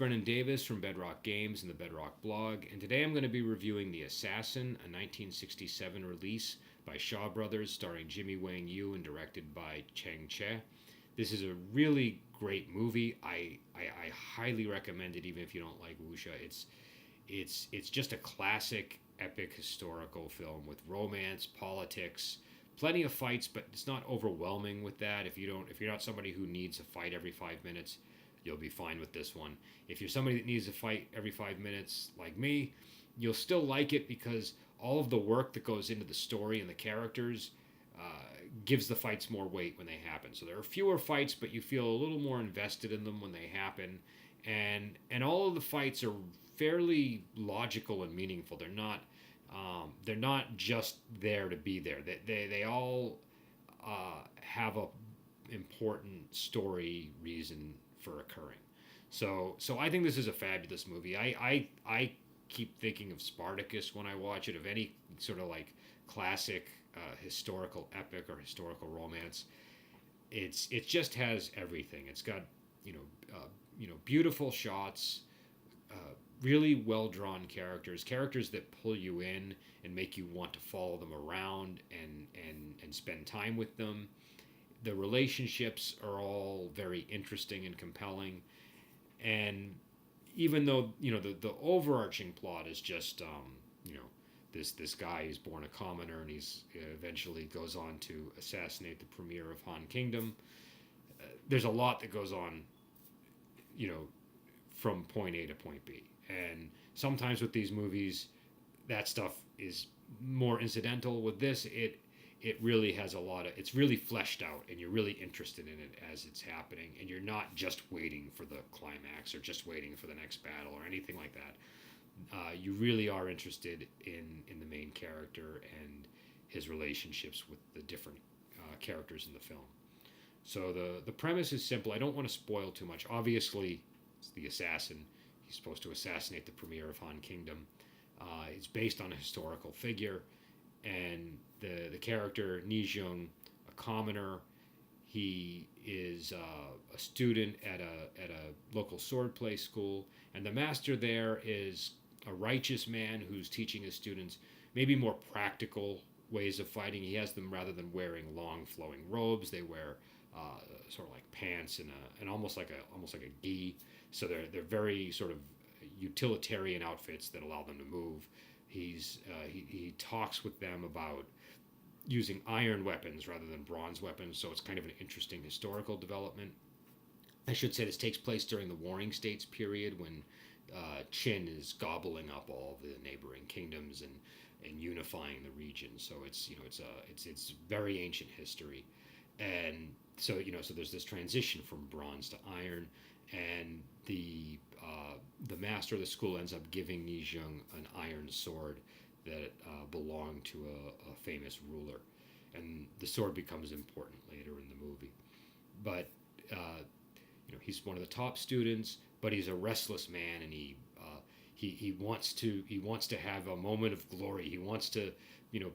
Brennan Davis from Bedrock Games and the Bedrock blog, and today I'm going to be reviewing The Assassin, a 1967 release by Shaw Brothers starring Jimmy Wang Yu and directed by Cheh. This is a really great movie. I highly recommend it even if you don't like wuxia. It's just a classic epic historical film with romance, politics, plenty of fights, but it's not overwhelming with that. If you're not somebody who needs a fight every 5 minutes, you'll be fine with this one. If you're somebody that needs a fight every 5 minutes, like me, you'll still like it because all of the work that goes into the story and the characters gives the fights more weight when they happen. So there are fewer fights, but you feel a little more invested in them when they happen, and all of the fights are fairly logical and meaningful. They're not just there to be there. They all have a important story reason for occurring. So I think this is a fabulous movie. I keep thinking of Spartacus when I watch it, of any sort of like classic historical epic or historical romance. It just has everything. It's got you know beautiful shots, really well drawn characters that pull you in and make you want to follow them around and spend time with them. The relationships are all very interesting and compelling, and even though the overarching plot is just this guy is born a commoner and he's eventually goes on to assassinate the premier of Han Kingdom. There's a lot that goes on, from point A to point B, and sometimes with these movies, that stuff is more incidental. With this, it really has a lot of, it's really fleshed out and you're really interested in it as it's happening, and you're not just waiting for the climax or just waiting for the next battle or anything like that. You really are interested in the main character and his relationships with the different characters in the film. So the premise is simple. I don't want to spoil too much. Obviously, it's the assassin. He's supposed to assassinate the premier of Han Kingdom. It's based on a historical figure, and the character Nijung, a commoner. He is a student at a local swordplay school, and the master there is a righteous man who's teaching his students maybe more practical ways of fighting. He has them, rather than wearing long flowing robes, they wear sort of like pants and almost like a gi. So they're very sort of utilitarian outfits that allow them to move. He talks with them about using iron weapons rather than bronze weapons, so it's kind of an interesting historical development. I should say this takes place during the Warring States period, when Tien is gobbling up all the neighboring kingdoms and unifying the region. So it's very ancient history, and so there's this transition from bronze to iron, and the master of the school ends up giving Nijung an iron sword that belonged to a famous ruler, and the sword becomes important later in the movie. But he's one of the top students, but he's a restless man, and he wants to have a moment of glory. He wants to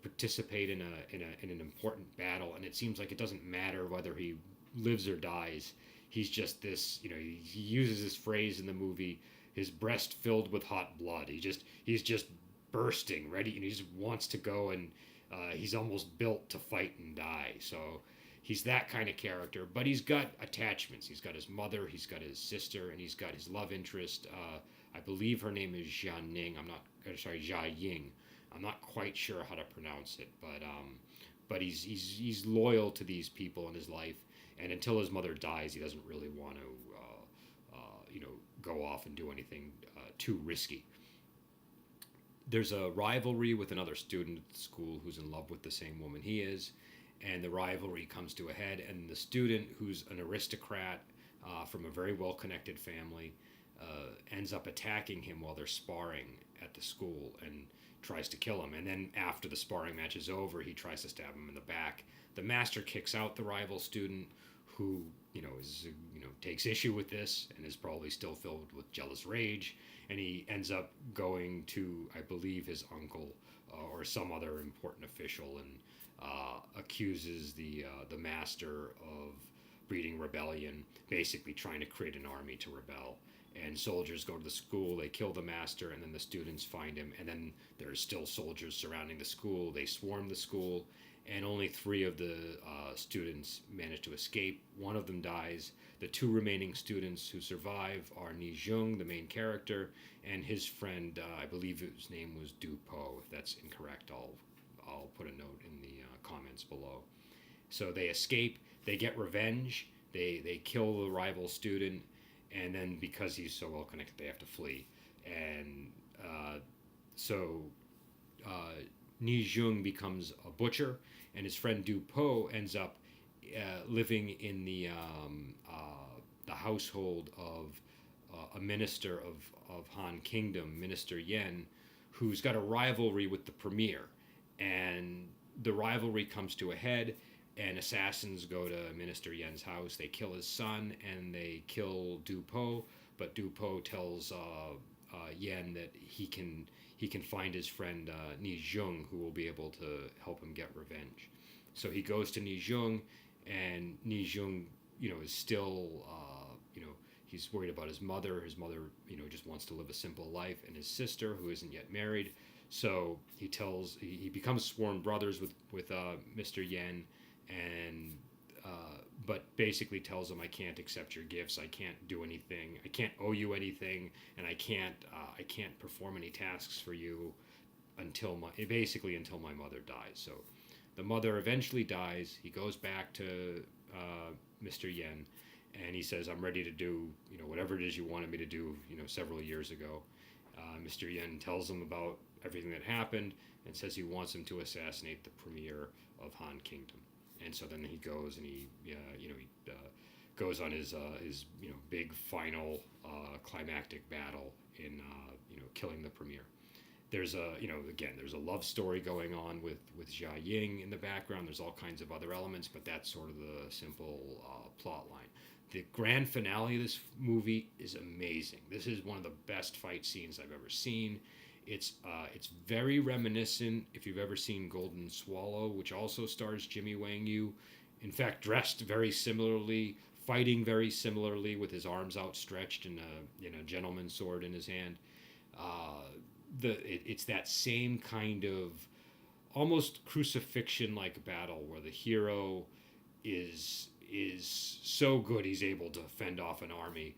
participate in an important battle, and it seems like it doesn't matter whether he lives or dies. He's just this, he uses this phrase in the movie, his breast filled with hot blood. He's just bursting, ready, and he just wants to go, and he's almost built to fight and die. So he's that kind of character, but he's got attachments. He's got his mother, he's got his sister, and he's got his love interest. I believe her name is Jia Ying. I'm not quite sure how to pronounce it, but he's loyal to these people in his life, and until his mother dies, he doesn't really want to go off and do anything too risky. There's a rivalry with another student at the school who's in love with the same woman he is, and the rivalry comes to a head, and the student, who's an aristocrat from a very well-connected family, ends up attacking him while they're sparring at the school and tries to kill him. And then after the sparring match is over, he tries to stab him in the back. The master kicks out the rival student, who takes issue with this and is probably still filled with jealous rage, and he ends up going to, I believe, his uncle or some other important official, and accuses the master of breeding rebellion, basically trying to create an army to rebel. and soldiers go to the school. They kill the master, and then the students find him. And then there's still soldiers surrounding the school. They swarm the school, and only three of the students manage to escape. One of them dies. The two remaining students who survive are Ni Jung, the main character, and his friend. I believe his name was Du Po. If that's incorrect, I'll put a note in the comments below. So they escape. They get revenge. They kill the rival student, and then because he's so well connected, they have to flee. And so Ni Jung becomes a butcher, and his friend Du Po ends up living in the household of a minister of Han Kingdom, Minister Yen, who's got a rivalry with the premier. And the rivalry comes to a head, and assassins go to Minister Yen's house. They kill his son, and they kill Du Po. But Du Po tells Yen that he can find his friend Ni Jung, who will be able to help him get revenge. So he goes to Ni Jung, and Ni Jung, is still, he's worried about his mother. His mother, just wants to live a simple life, and his sister, who isn't yet married. So he becomes sworn brothers with Mr. Yen, and but basically tells him, I can't accept your gifts. I can't do anything. I can't owe you anything, and I can't perform any tasks for you until my mother dies. So the mother eventually dies. He goes back to Mr. Yen, and he says, I'm ready to do whatever it is you wanted me to do several years ago. Mr. Yen tells him about everything that happened and says he wants him to assassinate the premier of Han Kingdom. And so then he goes and he goes on his big final climactic battle in killing the premier. There's there's a love story going on with Jia Ying in the background. There's all kinds of other elements, but that's sort of the simple plot line. The grand finale of this movie is amazing. This is one of the best fight scenes I've ever seen. It's very reminiscent, if you've ever seen Golden Swallow, which also stars Jimmy Wang Yu. In fact, dressed very similarly, fighting very similarly with his arms outstretched and a gentleman's sword in his hand. It's that same kind of almost crucifixion-like battle where the hero is so good he's able to fend off an army,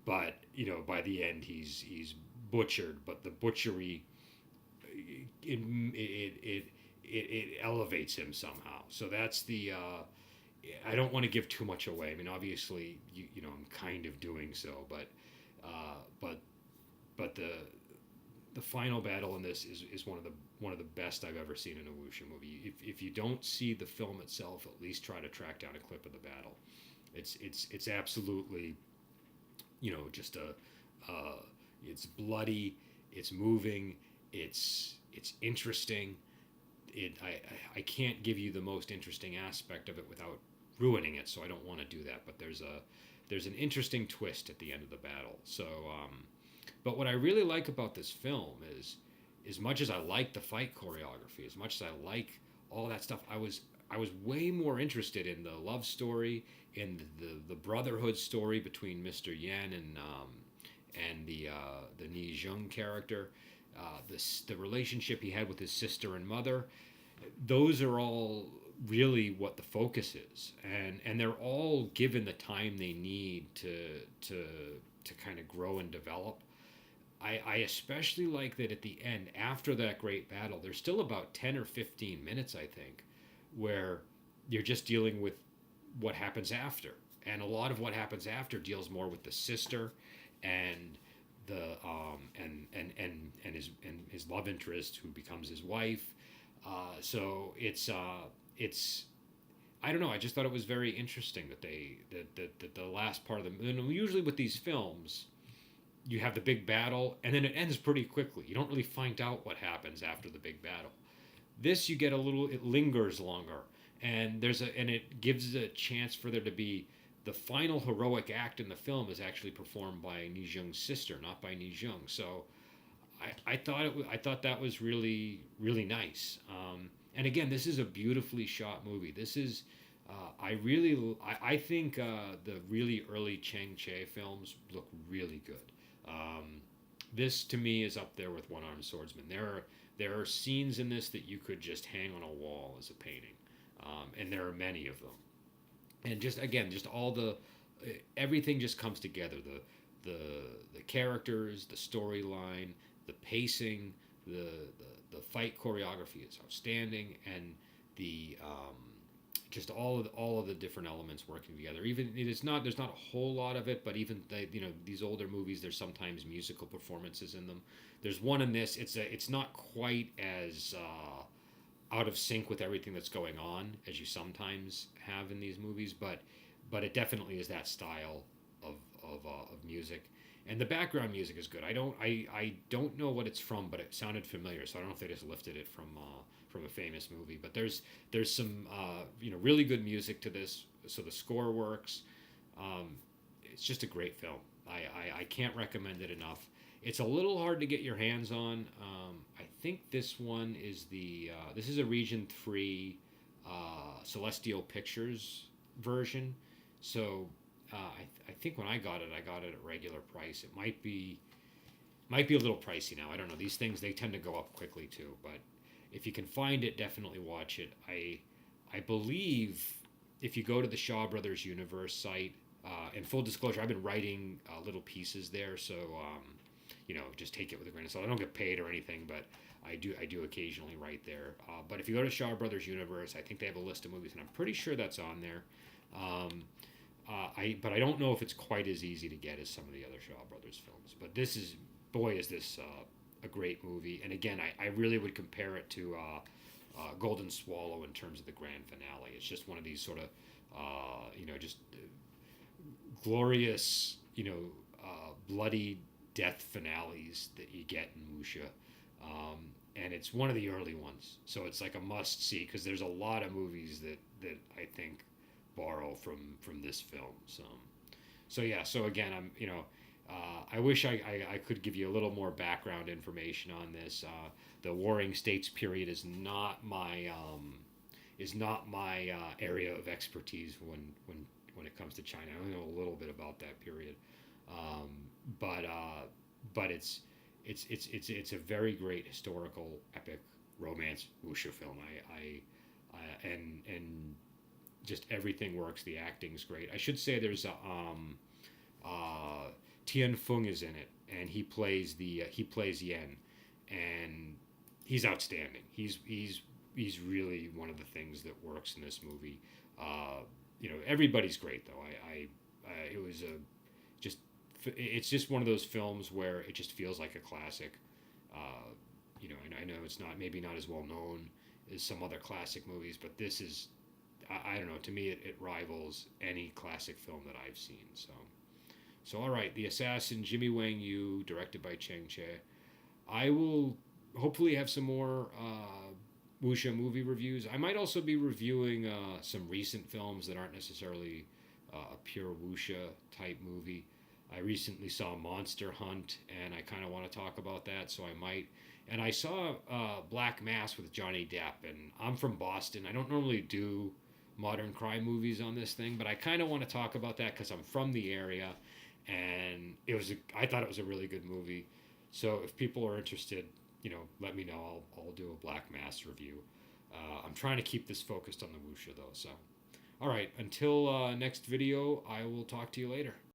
but by the end he's butchered. But the butchery it elevates him somehow. So that's the I don't want to give too much away. I mean, obviously I'm kind of doing so, but the final battle in this is one of the best I've ever seen in a wuxia movie. If you don't see the film itself, at least try to track down a clip of the battle. It's absolutely just it's bloody, it's moving, it's interesting. I can't give you the most interesting aspect of it without ruining it, so I don't want to do that. But there's an interesting twist at the end of the battle. So but what I really like about this film is, as much as I like the fight choreography, as much as I like all that stuff, I was way more interested in the love story, in the brotherhood story between Mr. Yen and the Ni Jung character, the relationship he had with his sister and mother. Those are all really what the focus is, and they're all given the time they need to kind of grow and develop. I especially like that at the end, after that great battle, there's still about 10 or 15 minutes, I think, where you're just dealing with what happens after. And a lot of what happens after deals more with the sister and the and his love interest, who becomes his wife. So it's I don't know. I just thought it was very interesting that the last part of the, usually with these films, you have the big battle and then it ends pretty quickly. You don't really find out what happens after the big battle. This, you get it lingers longer, and it gives a chance for there to be the final heroic act in the film is actually performed by Ni Jung's sister, not by Ni Jung. So I thought that was really, really nice. And again, this is a beautifully shot movie. This is I think the really early Cheh films look really good. Um, this to me is up there with One Armed Swordsman. There are scenes in this that you could just hang on a wall as a painting, and there are many of them. And just again, just all the everything just comes together. The the characters, the storyline, the pacing, the fight choreography is outstanding, and the just all of the different elements working together. Even it's not there's not a whole lot of it, but even these older movies, there's sometimes musical performances in them. There's one in this. It's not quite as out of sync with everything that's going on as you sometimes have in these movies, but it definitely is that style of music. And the background music is good. I don't know what it's from, but it sounded familiar. So I don't know if they just lifted it from a famous movie. But there's some really good music to this. So the score works. It's just a great film. I can't recommend it enough. It's a little hard to get your hands on. I think this one is this is a Region 3 Celestial Pictures version. So I think when I got it at regular price. It might be a little pricey now. I don't know. These things they tend to go up quickly too. But if you can find it, definitely watch it. I believe if you go to the Shaw Brothers Universe site, and full disclosure, I've been writing little pieces there, so just take it with a grain of salt. I don't get paid or anything, but I do occasionally write there. But if you go to Shaw Brothers Universe, I think they have a list of movies, and I'm pretty sure that's on there. But I don't know if it's quite as easy to get as some of the other Shaw Brothers films. But this is boy is this a great movie, and again I really would compare it to Golden Swallow in terms of the grand finale. It's just one of these sort of just glorious bloody death finales that you get in wuxia. And it's one of the early ones, so it's like a must see because there's a lot of movies that I think borrow from this film. So yeah. So again, I wish I could give you a little more background information on this. The Warring States period is not my area of expertise when it comes to China. I only know a little bit about that period, um, but it's a very great historical epic romance wuxia film. And just everything works. The acting's great. I should say there's a Tien Feng is in it, and he plays Yen, and he's outstanding. He's really one of the things that works in this movie. Everybody's great though. It was just it's just one of those films where it just feels like a classic. I know it's not as well known as some other classic movies, but this is I don't know. To me, it rivals any classic film that I've seen. So all right, The Assassin, Jimmy Wang Yu, directed by Chang Cheh. I will hopefully have some more wuxia movie reviews. I might also be reviewing some recent films that aren't necessarily a pure wuxia type movie. I recently saw Monster Hunt, and I kind of want to talk about that, so I might. And I saw Black Mass with Johnny Depp, and I'm from Boston. I don't normally do modern crime movies on this thing, but I kind of want to talk about that because I'm from the area, and I thought it was a really good movie. So if people are interested, let me know. I'll do a Black Mass review. I'm trying to keep this focused on the wuxia though. So, all right. Until next video, I will talk to you later.